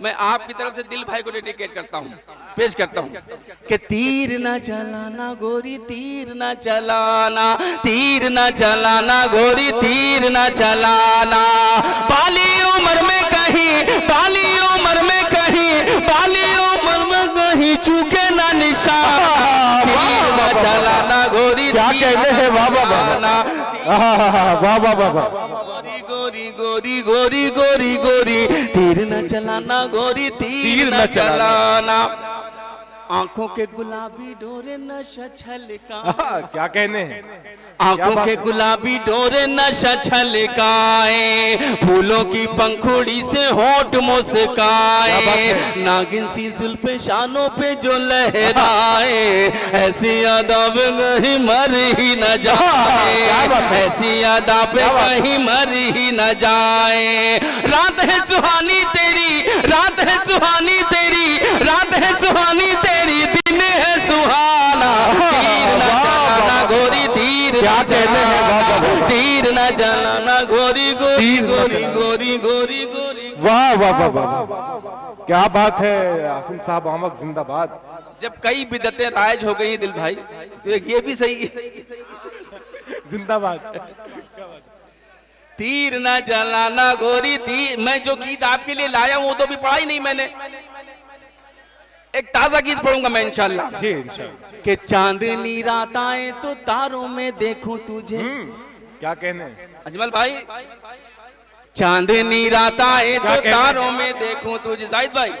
मैं आपकी तरफ से दिल भाई को डेडिकेट करता हूँ, पेश करता हूँ कि तीर न चलाना गोरी तीर न चलाना, तीर न चलाना गोरी तीर न चलाना, बाली उम्र में कहीं, बाली उम्र में कहीं, बाली उम्र में कहीं चूके ना निशान, तीर न चलाना गोरी क्या कहते हैं, वाह वाह वाह वाह वाह वाह, गोरी गोरी गोरी गोरी गोरी तीर न चलाना गोरी तीर न चलाना, आंखों के गुलाबी डोरे नशा छलका, क्या कहने हैं, आंखों के गुलाबी डोरे नशा छलकाए, फूलों की पंखुड़ी से होठ मुस्काए, नागिन सी जुल्फे शानों पे जो लहराए, ऐसी यादा पे कहीं मर ही न जाए, ऐसी यादा पे कहीं मर ही न जाए, रात है सुहानी तेरी, रात है सुहानी तेरी, रात है सुहानी तेरी, दिन है सुहाना, तीर न चलाना गोरी तीर क्या कहते हैं, तीर न चलाना गोरी गोरी गोरी गोरी गोरी गोरी, वाह वाह वाह वाह, क्या बात है आसिम साहब, अहमद जिंदाबाद। जब कई बिदतें राइज हो गई दिल भाई, तो एक ये भी सही है, जिंदाबाद। तीर न चलाना गोरी तीर, मैं जो गीत आपके लिए लाया हूं वो तो भी पढ़ा ही नहीं मैंने, एक ताजा गीत पढ़ूंगा मैं इंशाल्लाह जी इंशाल्लाह। कि चांदनी रात आए तो तारों में देखूं तुझे, क्या कहने, अजमल भाई, चांदनी रात आए तो तारों में देखूं तुझे, जाहिद भाई,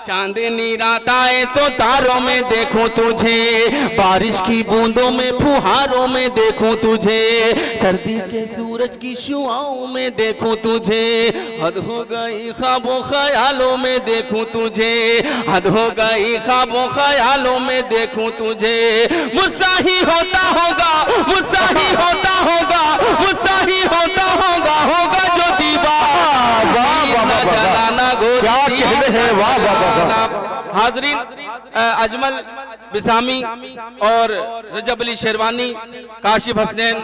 चांदनी रात आए तो तारों में देखूं तुझे, बारिश की बूंदों में फुहारों में देखूं तुझे, सर्दी के सूरज की शुआओं में देखूं तुझे, हद हो गई ख्वाबों ख्यालों में देखूं तुझे, हद हो गई ख्वाबों ख्यालों में देखूं तुझे, मुझसा ही होता होगा, मुझसा ही होता होगा, मुझसा ही होता होगा, होगा जो दीवार, चलाना गोरी, क्या कहते हैं, वाह वाह वाह। हाजरीन, अजमल बिसामी और रजब अली शेरवानी, काशिफ हसनैन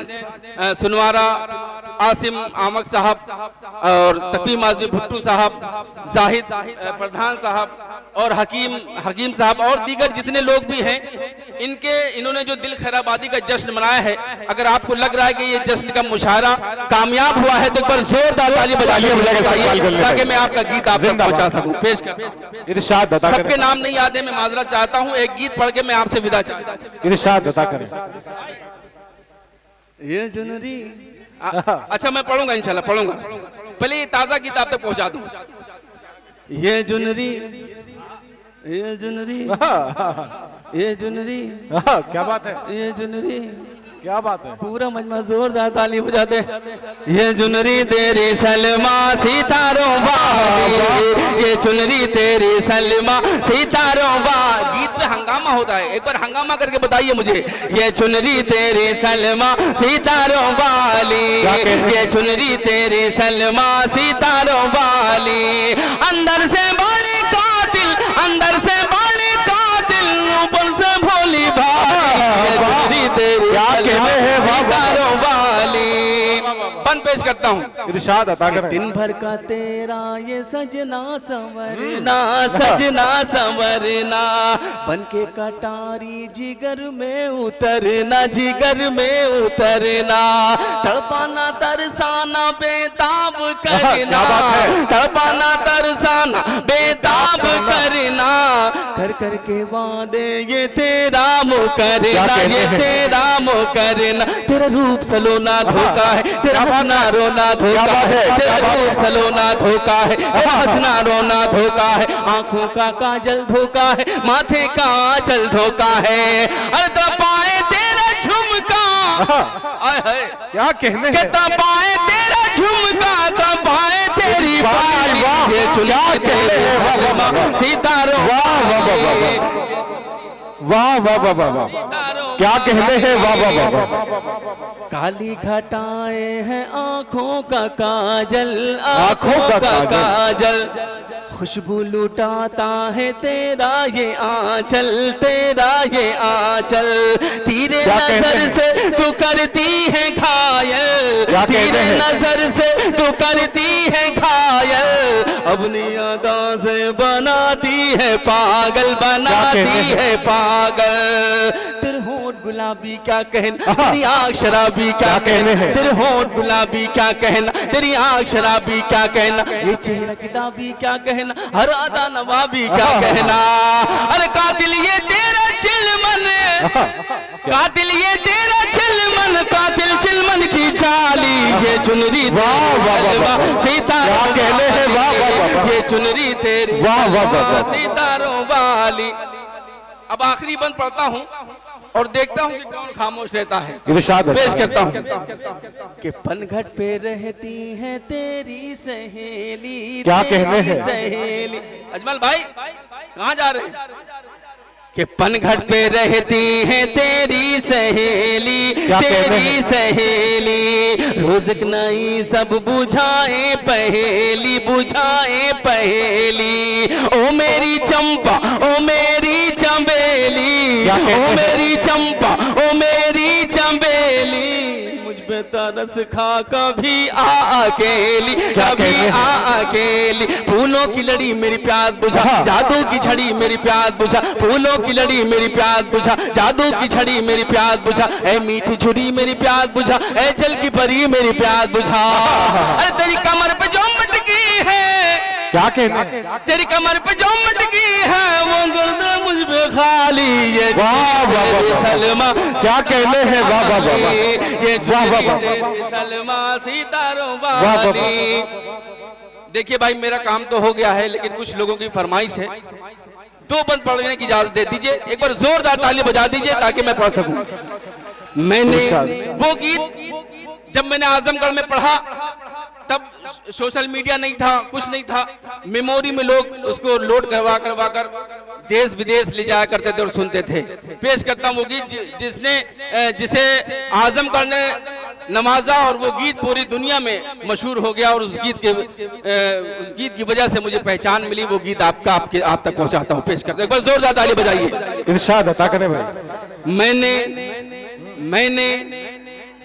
सुनवारा, आसिम आमक साहब और तकीम आजमी भुट्टू साहब, जाहिद प्रधान साहब और हकीम साहब और दीगर जितने लोग भी हैं, इन्होंने जो दिल खैराबादी का जश्न मनाया है, अगर आपको लग रहा है कि ये जश्न का मुशायरा कामयाब हुआ है तो एक बार जोरदार ताली बजाइए ताकि मैं आपका गीत आप तक पहुंचा सकूं। पेश कर, इरशाद बता करें, सबके नाम नहीं याद है, मैं माजरत चाहता हूं, एक गीत पढ़ के मैं आपसे विदा चाहता हूं। इरशाद बता करें, ये जुनरी, अच्छा मैं पढ़ूंगा इंशाल्लाह, पढ़ूंगा, पहले ये ताजा गीत आप तक पहुंचा दूं। ये जुनरी, ये जुनरी, ये जुनरी, क्या बात है, ये जुनरी, क्या बात है, पूरा मजमा जोरदार ताली बजाते, ये जुनरी तेरी सलमा सितारों वाली, ये चुनरी तेरी सलमा सितारों वाली, गीत पे हंगामा होता है, एक बार हंगामा करके बताइए मुझे, ये चुनरी तेरी सलमा सितारों वाली, ये चुनरी तेरी सलमा सितारों वाली, अंदर से बड़ी कातिल, अंदर से बड़ी कातिल, ऊपर से भोली भाली, ये चुनरी तेरी सितारों वाली। बंद पेश करता हूँ, इरशाद अता करें, दिन भर का तेरा ये सजना संवरना, सजना संवरना, बन के कटारी जिगर में उतरना, जिगर में उतरना, तड़पाना तरसाना बेताब करना, तड़पाना तरसाना बेताब करना, कर कर के वादे ये तेरा मुकरना, ये तेरा मुकरना, तेरा रूप सलोना धोखा है, तेरा हंसना रोना धोखा है, तेरा रूप सलोना धोखा है, तेरा हंसना रोना धोखा है, आंखों का काजल धोखा है, माथे का आंचल धोखा है, अरे तपाए तेरा झुमका, क्या कहने, तपाए तेरा झुमका, तपाए तेरी बाली, ये चुना सितारों, वाह वाह वाह वाह वाह, क्या कहते हैं, वाह वाह वाह, काली घटाएं हैं आंखों का काजल, आंखों का काजल, खुशबू लुटाता है तेरा ये आंचल, तेरा ये आंचल, तेरे नजर से तू करती है घायल, तेरे नजर से तू करती है घायल, अपनी अदा से बनाती है पागल, बनाती है पागल। तेरे होंठ गुलाबी क्या कहना, तेरी आँख शराबी क्या कहना, तेरे होंठ गुलाबी क्या कहना, तेरी आँख शराबी क्या कहना, ये चेहरा किताबी क्या कहना, हर अदा नवाबी क्या कहना। अरे कातिल ये तेरा चिलमन, कातिल ये तेरा चिलमन, कातिल चिलमन की चाली, ये चुनरी सितारों कहने हैं, वाह ये चुनरी तेरी सितारों वाली। अब आखिरी बंद पढ़ता हूँ और देखता हूँ कि कौन खामोश रहता है। पेश करता हूँ कि पनघट पे रहती है तेरी सहेली, क्या कहने हैं सहेली। अजमल भाई कहाँ जा रहे हैं? कि पनघट पे रहती है तेरी सहेली, तेरी सहेली, रोज़ नई सब बुझाए पहेली, बुझाए पहेली। ओ मेरी चंपा, ओ मेरी चंबेली, ओ मेरी चंपा, ओ मेरी चंबेली, मुझ पे तरस खा कभी आ अकेली, कभी आ अकेली। फूलों की लड़ी मेरी प्यास बुझा, जादू की छड़ी मेरी प्यास बुझा, फूलों की लड़ी मेरी प्यास बुझा, जादू की छड़ी मेरी प्यास बुझा, ए मीठी छुरी मेरी प्यास बुझा, ए जल की परी मेरी प्यास बुझा। अरे तेरी कमर पे जो मटकी है, क्या कहने, तेरी कमर पे जो मटकी है, वो गर्द मुझ पे खाली, ये सलमा क्या कहने हैं, वाह वाह वाह, ये सलमा सितारों वाली। देखिए भाई मेरा काम तो हो गया है, लेकिन कुछ लोगों की फरमाइश है, दो बंद पढ़ने की इजाजत दे दीजिए। एक बार जोरदार ताली बजा दीजिए ताकि मैं पढ़ सकूं। मैंने वो गीत जब मैंने आजमगढ़ में पढ़ा तब सोशल मीडिया नहीं था, कुछ नहीं था, मेमोरी में लोग उसको लोड करवा करवा कर देश विदेश ले जाया करते थे और सुनते थे। पेश करता हूँ वो गीत जिसे आजमगढ़ ने नवाजा और वो गीत पूरी दुनिया में मशहूर हो गया और उस गीत की वजह से मुझे पहचान मिली। वो गीत आप तक पहुंचाता हूँ, पेश करता हूँ। एक बार जोरदार ताली बजाइए। इरशाद अता करें भाई।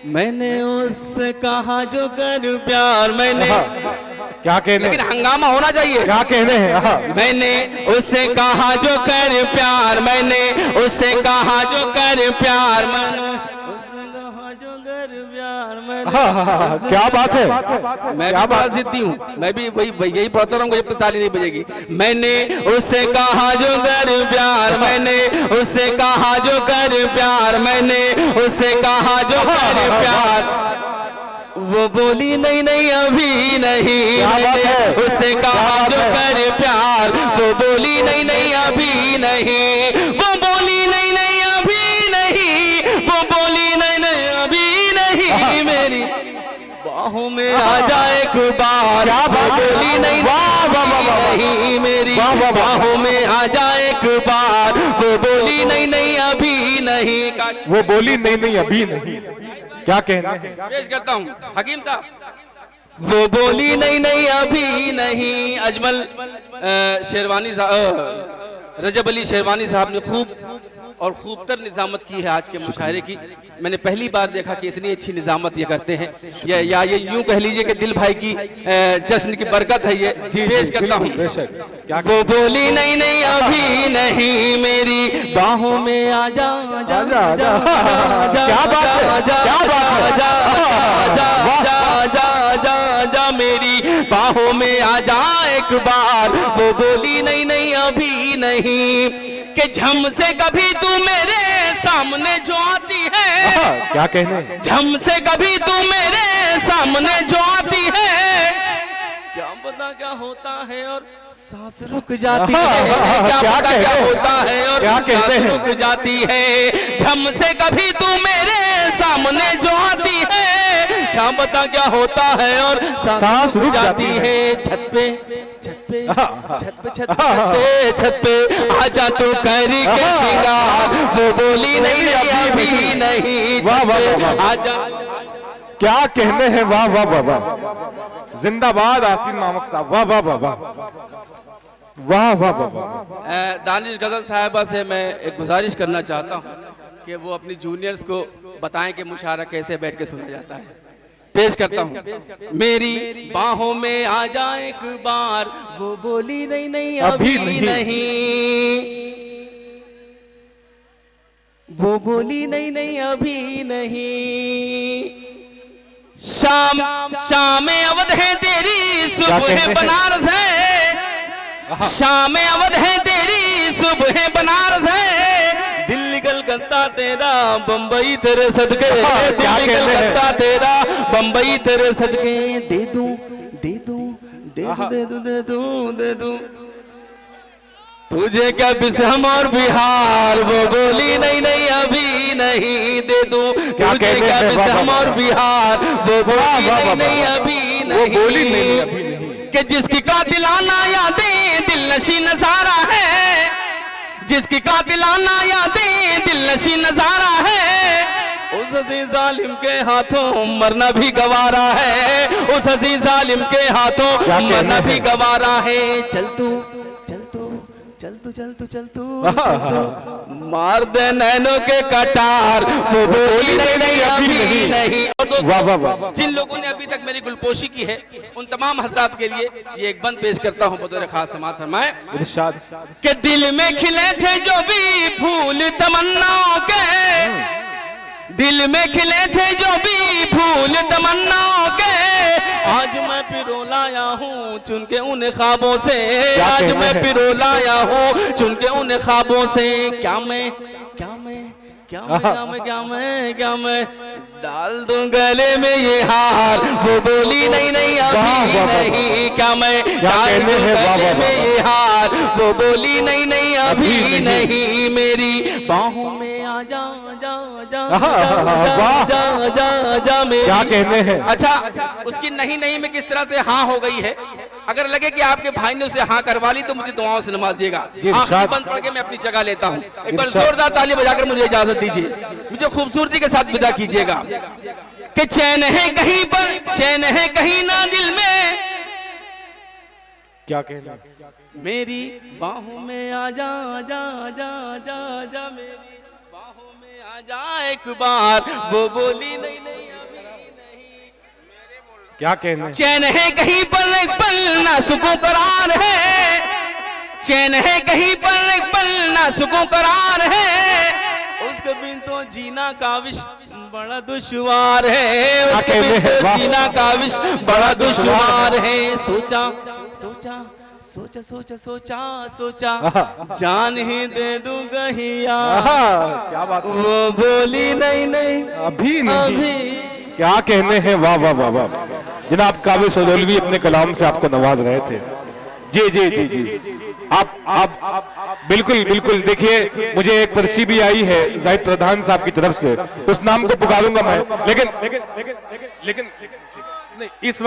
मैंने उससे कहा जो कर प्यार, मैंने क्या कहने, लेकिन हंगामा होना चाहिए। क्या कहने हैं, मैंने उससे कहा जो कर प्यार, मैंने उससे कहा जो कर प्यार, मैंने क्या बात है, मैं भी बड़ा जिद्दी हूँ, मैं भी वही यही पढ़ता रहूंगा जब तक ताली नहीं बजेगी। मैंने उससे कहा जो कर प्यार, मैंने उससे कहा जो कर प्यार, मैंने उससे कहा जो कर प्यार, वो बोली नहीं नहीं अभी नहीं, उससे कहा जो कर प्यार, वो बोली नहीं नहीं अभी नहीं, वो बोली नहीं नहीं अभी नहीं, वो बोली नहीं नहीं अभी नहीं, मेरी बाहों में आ जाए एक बार, वो बोली नहीं नहीं, मेरी बाहों में आ जाए एक बार, वो बोली नहीं नहीं अभी नहीं, वो बोली नहीं नहीं अभी नहीं। क्या कहना है, पेश करता हूँ हकीम साहब। वो बोली नहीं नहीं अभी नहीं। अजमल शेरवानी साहब, रजब अली शेरवानी साहब ने खूबतर निजामत की है आज के मुशायरे की। मैंने पहली बार देखा कि इतनी अच्छी निजामत ये करते हैं, या ये यूं कह लीजिए कि दिल भाई की जश्न की बरकत है ये। पेश करता हूँ। वो बोली नहीं नहीं अभी नहीं, मेरी बाहों में आ जा, क्या बात है, क्या बात है, जा मेरी बाहों में आ जा एक बार, वो बोली नहीं नहीं अभी नहीं, कि झम से कभी तू मेरे सामने जो आती है, क्या कहने, झम से कभी तू मेरे सामने जो आती है, क्या पता क्या होता है और सांस रुक जाती है, क्या पता क्या होता है और सांस रुक जाती है, झम से कभी तू मेरे सामने जो आती है, क्या पता क्या होता है और सांस रुक जाती है। छत पे आजा तू करी के शिंगार, वो बोली नहीं नहीं अभी नहीं, आजा। क्या कहने हैं, वाह वाह वाह वाह, जिंदाबाद आसिम मामक साहब, वाह वाह वाह वाह वाह वाह वाह। दानिश गजल साहिबा से मैं एक गुजारिश करना चाहता हूँ कि वो अपनी जूनियर्स को बताएं कि मुशायरा कैसे बैठ के सुना जाता है। पेश करता हूँ। मेरी बाहों में आ जा एक बार, वो बोली नहीं नहीं अभी नहीं, वो बोली नहीं नहीं अभी नहीं। शाम शाम अवध है तेरी, सुबह है बनारस है। शाम अवध है तेरी, सुबह है बनारस है। दिल्ली कलकत्ता तेरा, बंबई तेरे सदके। दिल्ली कलकत्ता तेरा, बंबई तेरे सदके। दे दूं दे दूं दे दूं दे दूं दे दूं दे दूं तुझे क्या बिसम और बिहार, वो बोली नहीं नहीं अभी नहीं। दे दूं तुझे क्या बिसम और बिहार, वो बोली नहीं नहीं अभी नहीं। कि जिसकी कातिलाना यादें दिल नशी नजारा है, जिसकी कातिलाना यादें दिल नशी नजारा है। उस अजीज जालिम के हाथों मरना भी गवारा है, उस अजीज जालिम के हाथों मरना भी गवारा है। चल तू चल तू चल तू चल तू चल तू मार दे नैनों के कटार, वो बोली नहीं अभी नहीं। वाह वाह वाह। जिन लोगों ने अभी तक मेरी गुलपोशी की है, उन तमाम हजरात के लिए ये एक बंद पेश करता हूँ बतौर खास समात फरमाए। इरशाद। के दिल में खिले थे जो भी फूल तमन्नाओं के, दिल में खिले थे जो भी फूल तमन्नाओं के। आज मैं पिरो लाया हूँ चुन के उन ख्वाबों से, आज मैं पिरो लाया हूँ चुन के उन ख्वाबों से। क्या मैं डाल दूं गले में ये हार, वो बोली नहीं नहीं अभी नहीं। क्या मैं डाल दूं गले में ये हार, वो बोली नहीं नहीं अभी नहीं। मेरी बाहों में आ जा जा जा जा जा जा मेरी। क्या कहने हैं। अच्छा, उसकी नहीं नहीं में किस तरह से हाँ हो गई है। अगर लगे कि आपके भाई ने उसे हाँ करवा ली तो मुझे दुआओं से नवाजिएगा। आखिरी बंद पढ़ के मैं अपनी जगह लेता हूँ। एक बार जोरदार ताली बजाकर मुझे इजाजत दीजिए, मुझे खूबसूरती के साथ विदा कीजिएगा। कि चैन है कहीं पर, चैन है कहीं ना दिल में। क्या कहना। मेरी बाहों में आ जा जा जा जा जा, मेरी बाहों में आ जा एक बार, वो बोली नहीं नहीं। क्या कहना। चैन है कहीं पर एक पल ना सुकून करार है, चैन है कहीं पर एक पल ना सुकून करार है। उसके बिन तो जीना काविश बड़ा दुश्वार है, उसके बिन तो जीना काविश बड़ा दुश्वार है। सोचा सोचा सोचा सोचा सोचा सोचा जान ही दे दूं गहिया, क्या बात। वो बोली नहीं नहीं अभी नहीं। अभी। क्या कहने हैं। वाह वाह वाह वाह। जनाब काबिल सदौलवी अपने कलाम से आपको नवाज रहे थे। जी जी जी जी। आप बिल्कुल बिल्कुल। देखिए, मुझे एक पर्ची भी आई है जाहिद प्रधान साहब की तरफ से, उस नाम को पुकारूंगा मैं, लेकिन नहीं, इस